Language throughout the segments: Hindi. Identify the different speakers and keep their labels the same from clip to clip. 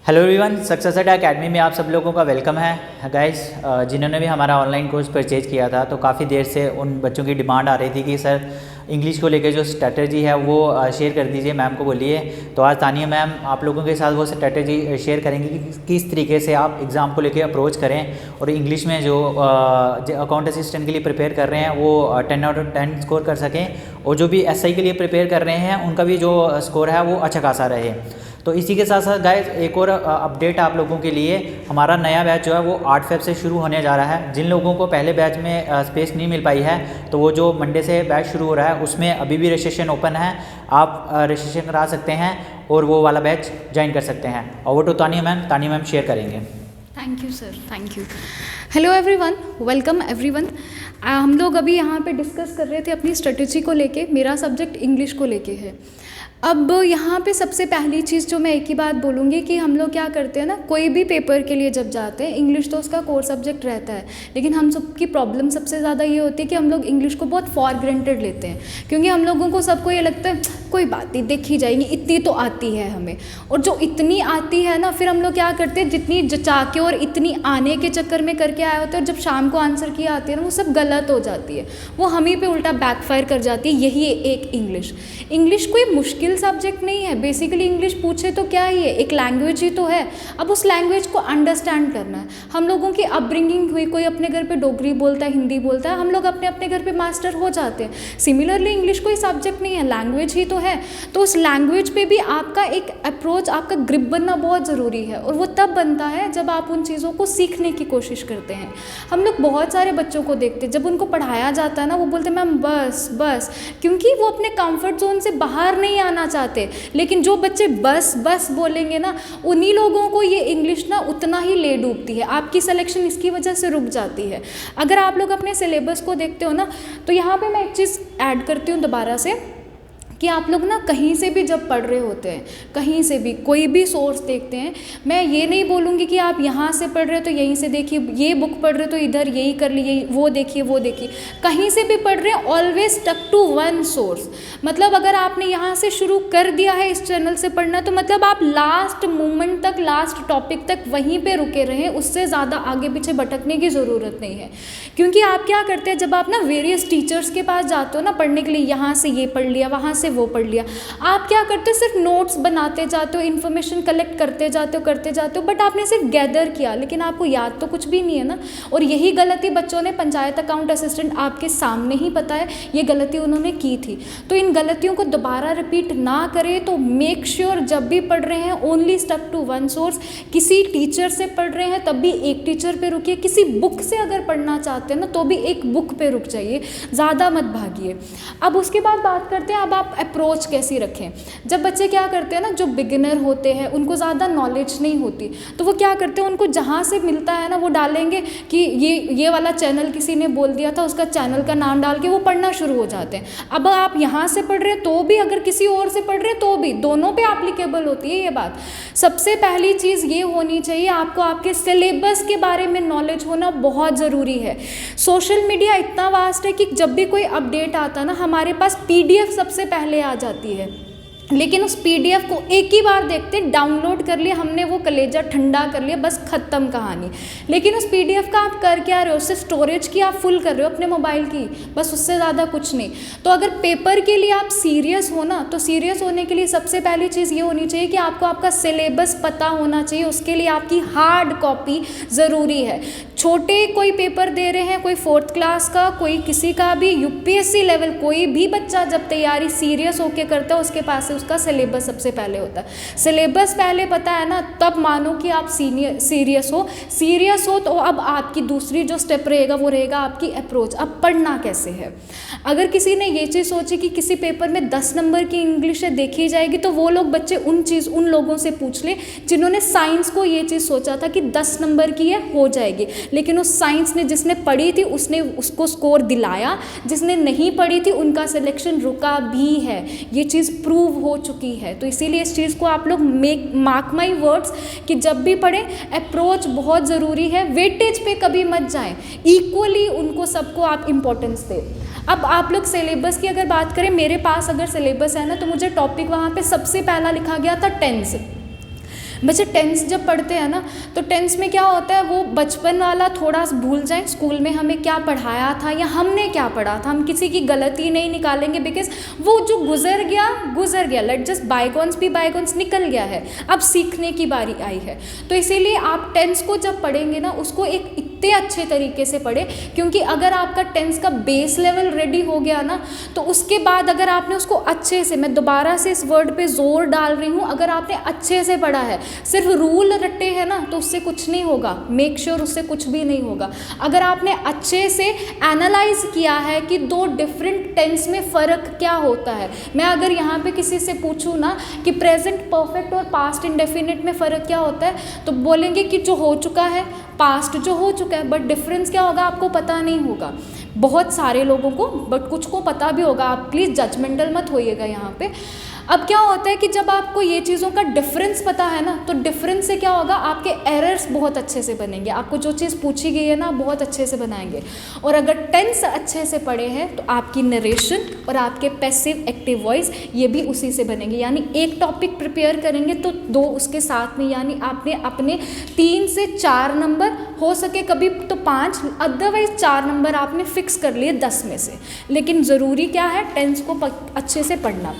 Speaker 1: हेलो एवरीवन, सक्सेस एकेडमी में आप सब लोगों का वेलकम है गाइस। जिन्होंने भी हमारा ऑनलाइन कोर्स परचेज किया था तो काफ़ी देर से उन बच्चों की डिमांड आ रही थी कि सर इंग्लिश को लेकर जो स्ट्रैटेजी है वो शेयर कर दीजिए, मैम को बोलिए। तो आज तानिया मैम आप लोगों के साथ वो स्ट्रैटेजी शेयर करेंगी कि किस तरीके से आप एग्ज़ाम को लेकर अप्रोच करें और इंग्लिश में जो अकाउंट असिस्टेंट के लिए प्रिपेयर कर रहे हैं वो 10 आउट ऑफ 10 स्कोर कर सकें, और जो भी एसआई के लिए प्रिपेयर कर रहे हैं उनका भी जो स्कोर है वो अच्छा खासा रहे। तो इसी के साथ साथ गाइस एक और अपडेट आप लोगों के लिए, हमारा नया बैच जो है वो 8 फेब से शुरू होने जा रहा है। जिन लोगों को पहले बैच में स्पेस नहीं मिल पाई है तो वो जो मंडे से बैच शुरू हो रहा है उसमें अभी भी रजिस्ट्रेशन ओपन है, आप रजिस्ट्रेशन करा सकते हैं और वो वाला बैच ज्वाइन कर सकते हैं। और वो तो तानिया मैम शेयर करेंगे।
Speaker 2: Thank you sir, thank you. Hello everyone, welcome everyone. हम लोग अभी यहाँ पे डिस्कस कर रहे थे अपनी स्ट्रेटजी को लेके। मेरा सब्जेक्ट इंग्लिश को लेके है। अब यहाँ पे सबसे पहली चीज़ जो मैं एक ही बात बोलूँगी कि हम लोग क्या करते हैं ना, कोई भी पेपर के लिए जब जाते हैं, इंग्लिश तो उसका कोर सब्जेक्ट रहता है, लेकिन हम सबकी प्रॉब्लम सबसे ज़्यादा ये होती है कि हम लोग इंग्लिश को बहुत फॉर ग्रांटेड लेते हैं, क्योंकि हम लोगों को सबको ये लगता है कोई बात नहीं, देखी जाएगी, इतनी तो आती है हमें। और जो इतनी आती है ना, फिर हम लोग क्या करते हैं, जितनी जचा के और इतनी आने के चक्कर में करके आए होते हैं, और जब शाम को आंसर की आती है ना, वो सब गलत हो जाती है, वो हम ही पे उल्टा बैकफायर कर जाती है। यही एक इंग्लिश कोई मुश्किल सब्जेक्ट नहीं है। बेसिकली इंग्लिश पूछे तो क्या ही है, एक लैंग्वेज ही तो है। अब उस लैंग्वेज को अंडरस्टैंड करना है। हम लोगों की अपब्रिंगिंग हुई, कोई अपने घर पे डोगरी बोलता है, हिंदी बोलता है, हम लोग अपने अपने घर पे मास्टर हो जाते हैं। सिमिलरली इंग्लिश कोई सब्जेक्ट नहीं है, लैंग्वेज ही तो है। तो उस लैंग्वेज पे भी आपका एक अप्रोच, आपका ग्रिप बनना बहुत ज़रूरी है, और वो तब बनता है जब आप उन चीज़ों को सीखने की कोशिश करते हैं। हम लोग बहुत सारे बच्चों को देखते हैं, जब उनको पढ़ाया जाता है ना, वो बोलते हैं मैम बस, क्योंकि वो अपने कंफर्ट जोन से बाहर नहीं आना चाहते। लेकिन जो बच्चे बस बोलेंगे ना, उन्हीं लोगों को ये इंग्लिश ना उतना ही ले डूबती है। आपकी सिलेक्शन इसकी वजह से रुक जाती है। अगर आप लोग अपने सिलेबस को देखते हो ना, तो यहाँ पे मैं एक चीज़ ऐड करती हूँ दोबारा से, कि आप लोग ना कहीं से भी जब पढ़ रहे होते हैं, कहीं से भी कोई भी सोर्स देखते हैं, मैं ये नहीं बोलूँगी कि आप यहाँ से पढ़ रहे हो तो यहीं से देखिए, ये बुक पढ़ रहे हो तो इधर यही कर लीजिए, वो देखिए, कहीं से भी पढ़ रहे हैं, always stuck to one source. मतलब अगर आपने यहाँ से शुरू कर दिया है इस चैनल से पढ़ना, तो मतलब आप लास्ट मोमेंट तक, लास्ट टॉपिक तक वहीं पर रुके रहें, उससे ज़्यादा आगे पीछे भटकने की ज़रूरत नहीं है। क्योंकि आप क्या करते हैं, जब आप ना वेरियस टीचर्स के पास जाते हो ना पढ़ने के लिए, यहाँ से ये पढ़ लिया, वहाँ से वो पढ़ लिया, आप क्या करते हो, सिर्फ नोट्स बनाते जाते हो, इन्फॉर्मेशन कलेक्ट करते जाते हो, बट आपने सिर्फ गैदर किया, लेकिन आपको याद तो कुछ भी नहीं है ना। और यही गलती बच्चों ने पंचायत अकाउंट असिस्टेंट आपके सामने ही पता है, ये गलती उन्होंने की थी। तो इन गलतियों को दोबारा रिपीट ना करें। तो मेक श्योर जब भी पढ़ रहे हैं, only stuck to one source. किसी टीचर से पढ़ रहे हैं तब भी एक टीचर पे रुकिए। किसी बुक से अगर पढ़ना चाहते हैं ना, तो भी एक बुक पे रुक जाइए, ज़्यादा मत भागिए। अब उसके बाद बात करते हैं, अब आप अप्रोच कैसी रखें। जब बच्चे क्या करते हैं ना, जो बिगिनर होते हैं, उनको ज़्यादा नॉलेज नहीं होती, तो वो क्या करते हैं, उनको जहाँ से मिलता है ना, वो डालेंगे कि ये वाला चैनल किसी ने बोल दिया था, उसका चैनल का नाम डाल के वो पढ़ना शुरू हो जाते हैं। अब आप यहाँ से पढ़ रहे हैं तो भी, अगर किसी और से पढ़ रहे हैं तो भी, दोनों पे एप्लीकेबल होती है ये बात। सबसे पहली चीज़ ये होनी चाहिए, आपको आपके सिलेबस के बारे में नॉलेज होना बहुत ज़रूरी है। सोशल मीडिया इतना वास्ट है कि जब भी कोई अपडेट आता है ना, हमारे पास PDF सबसे पहले आ जाती है, लेकिन उस PDF को एक ही बार देखते, डाउनलोड कर लिया हमने, वो कलेजा ठंडा कर लिया, बस ख़त्म कहानी। लेकिन उस PDF का आप कर क्या रहे हो, सिर्फ स्टोरेज की आप फुल कर रहे हो अपने मोबाइल की, बस उससे ज़्यादा कुछ नहीं। तो अगर पेपर के लिए आप सीरियस हो ना, तो सीरियस होने के लिए सबसे पहली चीज़ ये होनी चाहिए कि आपको आपका सिलेबस पता होना चाहिए। उसके लिए आपकी हार्ड कॉपी ज़रूरी है। छोटे कोई पेपर दे रहे हैं, कोई 4th क्लास का, कोई किसी का भी, UPSC लेवल, कोई भी बच्चा जब तैयारी सीरियस होके करता है, उसके पास उसका सिलेबस सबसे पहले होता है। सिलेबस पहले पता है ना, तब मानो कि आप सीरियस हो। तो अब आपकी दूसरी जो स्टेप रहेगा वो रहेगा आपकी अप्रोच। अब पढ़ना कैसे है। अगर किसी ने ये चीज़ सोची कि किसी पेपर में 10 नंबर की इंग्लिश है देखी जाएगी, तो वो लोग बच्चे उन लोगों से पूछ ले जिन्होंने साइंस को ये चीज़ सोचा था कि 10 नंबर की है, हो जाएगी। लेकिन उस साइंस ने, जिसने पढ़ी थी उसने उसको स्कोर दिलाया, जिसने नहीं पढ़ी थी उनका सिलेक्शन रुका भी है। ये चीज़ प्रूव हो चुकी है। तो इसीलिए इस चीज़ को आप लोग मार्क माई वर्ड्स कि जब भी पढ़ें, अप्रोच बहुत ज़रूरी है। वेटेज पे कभी मत जाएं, इक्वली उनको सबको आप इम्पोर्टेंस दें। अब आप लोग सिलेबस की अगर बात करें, मेरे पास अगर सिलेबस है ना, तो मुझे टॉपिक वहाँ पे सबसे पहला लिखा गया था टेंस। बच्चे टेंस जब पढ़ते हैं ना, तो टेंस में क्या होता है, वो बचपन वाला थोड़ा भूल जाएं, स्कूल में हमें क्या पढ़ाया था या हमने क्या पढ़ा था। हम किसी की गलती नहीं निकालेंगे, बिकॉज वो जो गुजर गया, लेट जस्ट बायगॉन्स भी बायगॉन्स, निकल गया है, अब सीखने की बारी आई है। तो इसीलिए आप टेंस को जब पढ़ेंगे ना, उसको एक इतने अच्छे तरीके से पढ़े, क्योंकि अगर आपका टेंस का बेस लेवल रेडी हो गया ना, तो उसके बाद अगर आपने उसको अच्छे से, मैं दोबारा से इस वर्ड पे जोर डाल रही हूँ, अगर आपने अच्छे से पढ़ा है, सिर्फ रूल रटे हैं ना, तो उससे कुछ नहीं होगा, मेक श्योर उससे कुछ भी नहीं होगा। अगर आपने अच्छे से एनालाइज किया है कि दो डिफरेंट टेंस में फ़र्क क्या होता है। मैं अगर यहाँ पे किसी से पूछूँ ना कि प्रेजेंट परफेक्ट और पास्ट इंडेफिनिट में फ़र्क क्या होता है, तो बोलेंगे कि जो हो चुका है, पास्ट जो हो चुका है, बट डिफरेंस क्या होगा आपको पता नहीं होगा। बहुत सारे लोगों को, बट कुछ को पता भी होगा, आप प्लीज़ जजमेंटल मत होइएगा यहाँ पे। अब क्या होता है कि जब आपको ये चीज़ों का डिफरेंस पता है ना, तो डिफरेंस से क्या होगा, आपके एरर्स बहुत अच्छे से बनेंगे, आपको जो चीज़ पूछी गई है ना बहुत अच्छे से बनाएंगे। और अगर टेंस अच्छे से पढ़े हैं, तो आपकी नरेशन और आपके पैसिव एक्टिव वॉइस ये भी उसी से बनेंगे। यानी एक टॉपिक प्रिपेयर करेंगे तो दो उसके साथ में, यानी आपने अपने 3 से 4 नंबर, हो सके कभी तो 5, अदरवाइज 4 नंबर आपने फिक्स कर लिए 10 में से। लेकिन ज़रूरी क्या है, टेंस को अच्छे से पढ़ना।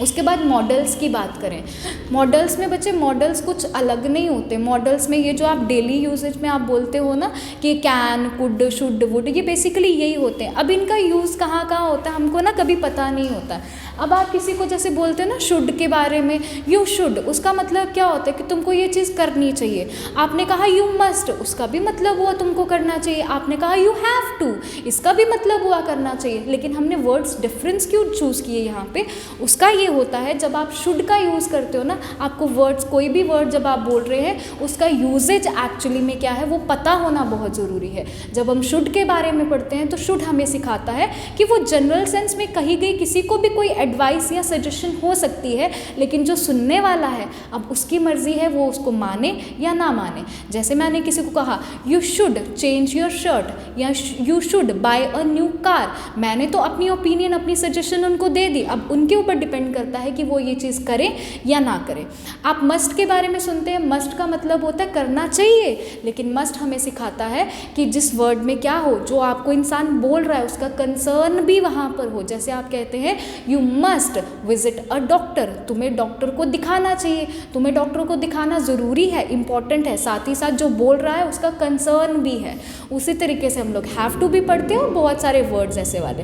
Speaker 2: उसके बाद मॉडल्स की बात करें, मॉडल्स में बच्चे, मॉडल्स कुछ अलग नहीं होते। मॉडल्स में ये जो आप डेली यूजेज में आप बोलते हो ना कि कैन, कुड, शुड, वुड, ये बेसिकली यही होते हैं। अब इनका यूज़ कहाँ कहाँ होता है हमको ना कभी पता नहीं होता है। अब आप किसी को जैसे बोलते हो ना शुड के बारे में, यू शुड, उसका मतलब क्या होता है कि तुमको ये चीज़ करनी चाहिए। आपने कहा यू मस्ट, उसका भी मतलब हुआ तुमको करना चाहिए। आपने कहा यू हैव टू, इसका भी मतलब हुआ करना चाहिए। लेकिन हमने वर्ड्स डिफरेंस क्यों चूज़ किए यहाँ पे, उसका ये होता है जब आप शुड का यूज़ करते हो ना, आपको वर्ड्स, कोई भी वर्ड जब आप बोल रहे हैं उसका यूजेज एक्चुअली में क्या है वो पता होना बहुत ज़रूरी है। जब हम शुड के बारे में पढ़ते हैं तो शुड हमें सिखाता है कि वो जनरल सेंस में कही गई किसी को भी कोई एडवाइस या सजेशन हो सकती है, लेकिन जो सुनने वाला है अब उसकी मर्जी है वो उसको माने या ना माने। जैसे मैंने किसी को कहा you should change your shirt या you should buy a new car, मैंने तो अपनी ओपिनियन, अपनी सजेशन उनको दे दी, अब उनके ऊपर डिपेंड करता है कि वो ये चीज़ करें या ना करें। आप मस्ट के बारे में सुनते हैं, मस्ट का मतलब होता है करना चाहिए, लेकिन मस्ट हमें सिखाता है कि जिस वर्ड में क्या हो, जो आपको इंसान बोल रहा है उसका कंसर्न भी वहाँ पर हो। जैसे आप कहते हैं you must visit a doctor, तुम्हें डॉक्टर को दिखाना चाहिए, तुम्हें डॉक्टर को दिखाना ज़रूरी है, इंपॉर्टेंट है, साथ ही साथ जो बोल रहा है उसका कंसर्न भी है। उसी तरीके से हम लोग हैव टू भी पढ़ते हैं और बहुत सारे वर्ड्स ऐसे वाले।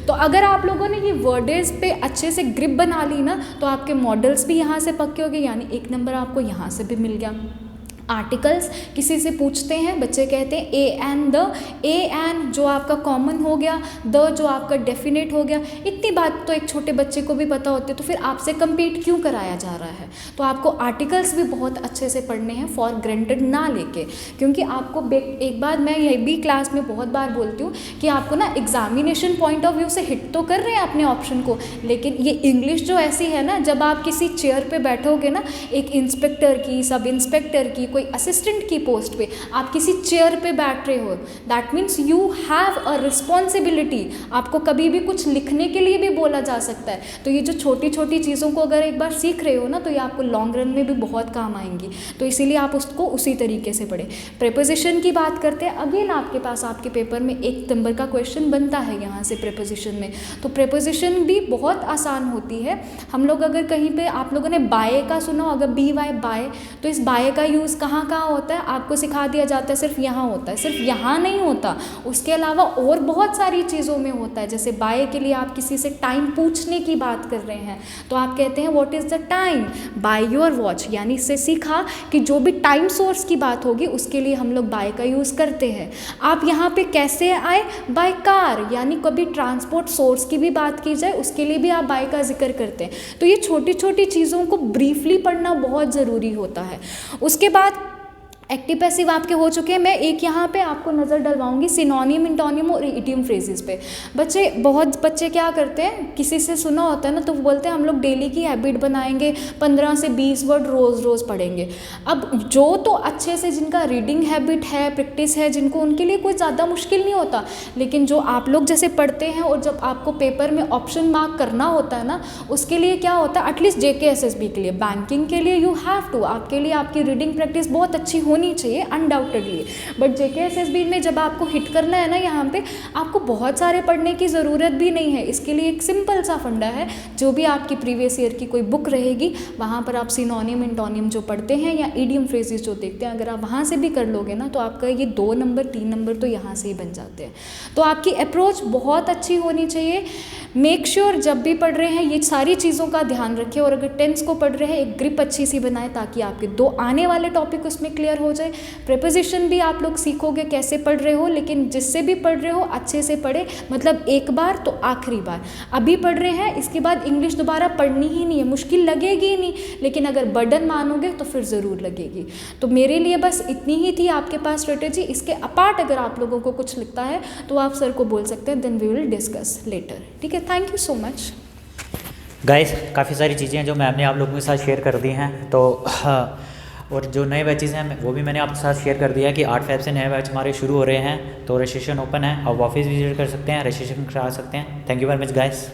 Speaker 2: तो अगर आप लोगों ने ये वर्डेज पे अच्छे से ग्रिप बना ली ना, तो आपके मॉडल्स भी यहाँ से पक्के हो गए, यानी 1 नंबर आपको यहाँ से भी मिल गया। आर्टिकल्स किसी से पूछते हैं, बच्चे कहते हैं A and the, A and जो आपका कॉमन हो गया, द जो आपका डेफिनेट हो गया। इतनी बात तो एक छोटे बच्चे को भी पता होती है, तो फिर आपसे कंपीट क्यों कराया जा रहा है। तो आपको आर्टिकल्स भी बहुत अच्छे से पढ़ने हैं, फॉर ग्रांटेड ना लेके, क्योंकि आपको एक बार, मैं ये भी क्लास में बहुत बार बोलती हूँ कि आपको ना एग्जामिनेशन पॉइंट ऑफ व्यू से हिट तो कर रहे हैं अपने ऑप्शन को, लेकिन ये इंग्लिश जो ऐसी है ना, जब आप किसी चेयर पर बैठोगे ना, एक इंस्पेक्टर की, सब इंस्पेक्टर की, कोई असिस्टेंट की पोस्ट पे आप किसी चेयर पे बैठ रहे हो, that means you have a responsibility. आपको कभी भी कुछ लिखने के लिए भी बोला जा सकता है। तो ये जो छोटी छोटी चीज़ों को अगर एक बार सीख रहे हो ना, तो ये आपको लॉन्ग रन में भी बहुत काम आएंगी। तो इसीलिए आप उसको उसी तरीके से पढ़ें। प्रेपोजिशन की बात करते हैं, अगेन आपके पास आपके पेपर में 1 नंबर का क्वेश्चन बनता है यहाँ से प्रेपोजिशन में। तो प्रेपोजिशन भी बहुत आसान होती है। हम लोग अगर कहीं पे, आप लोगों ने बाय का सुना होगा, बी वाई बाय, तो इस बाय का यूज़ कहाँ कहाँ होता है आपको सिखा दिया जाता है, सिर्फ यहाँ होता है, सिर्फ यहाँ नहीं होता, उसके अलावा और बहुत सारी चीज़ों में होता है। जैसे बाय के लिए आप किसी से टाइम पूछने की बात कर रहे हैं, तो आप कहते हैं what is the time, by your watch, यानी इससे सीखा कि जो भी टाइम सोर्स की बात होगी उसके लिए हम लोग बाय का यूज़ करते हैं। आप यहाँ पे कैसे आए, बाय कार, यानी कभी ट्रांसपोर्ट सोर्स की भी बात की जाए उसके लिए भी आप बाय का जिक्र करते हैं। तो ये छोटी छोटी चीज़ों को ब्रीफली पढ़ना बहुत ज़रूरी होता है। उसके बाद एक्टिव पैसिव आपके हो चुके हैं। मैं एक यहाँ पे आपको नज़र डलवाऊंगी सिनोनिम, इंटोनिम और इडियम फ्रेजेस पे। बहुत बच्चे क्या करते हैं, किसी से सुना होता है ना, तो वो बोलते हैं हम लोग डेली की हैबिट बनाएंगे, 15 से 20 वर्ड रोज़ पढ़ेंगे। अब जो तो अच्छे से जिनका रीडिंग हैबिट है, प्रैक्टिस है, जिनको, उनके लिए कोई ज़्यादा मुश्किल नहीं होता। लेकिन जो आप लोग जैसे पढ़ते हैं और जब आपको पेपर में ऑप्शन मार्क करना होता है ना, उसके लिए क्या होता है, एटलीस्ट JKSSB के लिए, बैंकिंग के लिए यू हैव टू, आपके लिए आपकी रीडिंग प्रैक्टिस बहुत अच्छी होनी चाहिए अनडाउटेडली। बट JKSSB में जब आपको हिट करना है ना, यहाँ पे आपको बहुत सारे पढ़ने की ज़रूरत भी नहीं है। इसके लिए एक सिंपल सा फंडा है, जो भी आपकी प्रीवियस ईयर की कोई बुक रहेगी, वहाँ पर आप सिनोनिम, इंटोनिम जो पढ़ते हैं या इडियम फ्रेजेस जो देखते हैं, अगर आप वहाँ से भी कर लोगे ना, तो आपका ये 2 नंबर 3 नंबर तो यहाँ से ही बन जाते हैं। तो आपकी अप्रोच बहुत अच्छी होनी चाहिए। मेक श्योर जब भी पढ़ रहे हैं ये सारी चीज़ों का ध्यान रखें, और अगर टेंस को पढ़ रहे हैं एक ग्रिप अच्छी सी बनाएं, ताकि आपके 2 आने वाले टॉपिक उसमें क्लियर हो जाए। प्रीपोजिशन भी आप लोग सीखोगे कैसे पढ़ रहे हो, लेकिन जिससे भी पढ़ रहे हो अच्छे से पढ़े, मतलब एक बार तो आखिरी बार। अभी पढ़ रहे हैं, इसके बाद इंग्लिश दोबारा पढ़नी ही नहीं है, मुश्किल लगेगी ही नहीं, लेकिन अगर बर्डन मानोगे तो फिर ज़रूर लगेगी। तो मेरे लिए बस इतनी ही थी आपके पास स्ट्रेटेजी। इसके अपार्ट अगर आप लोगों को कुछ लिखता है तो आप सर को बोल सकते हैं, then we will discuss later. ठीक है, thank you so much
Speaker 1: guys. काफ़ी सारी चीज़ें हैं जो मैम ने आप लोगों के साथ शेयर कर दी हैं, तो और जो नए बैचेज़ हैं वो भी मैंने आपके साथ शेयर कर दिया है कि 8 फेब से नए बैच हमारे शुरू हो रहे हैं। तो रजिस्ट्रेशन ओपन है, आप ऑफिस विजिट कर सकते हैं, रजिस्ट्रेशन करा सकते हैं। Thank you very much guys.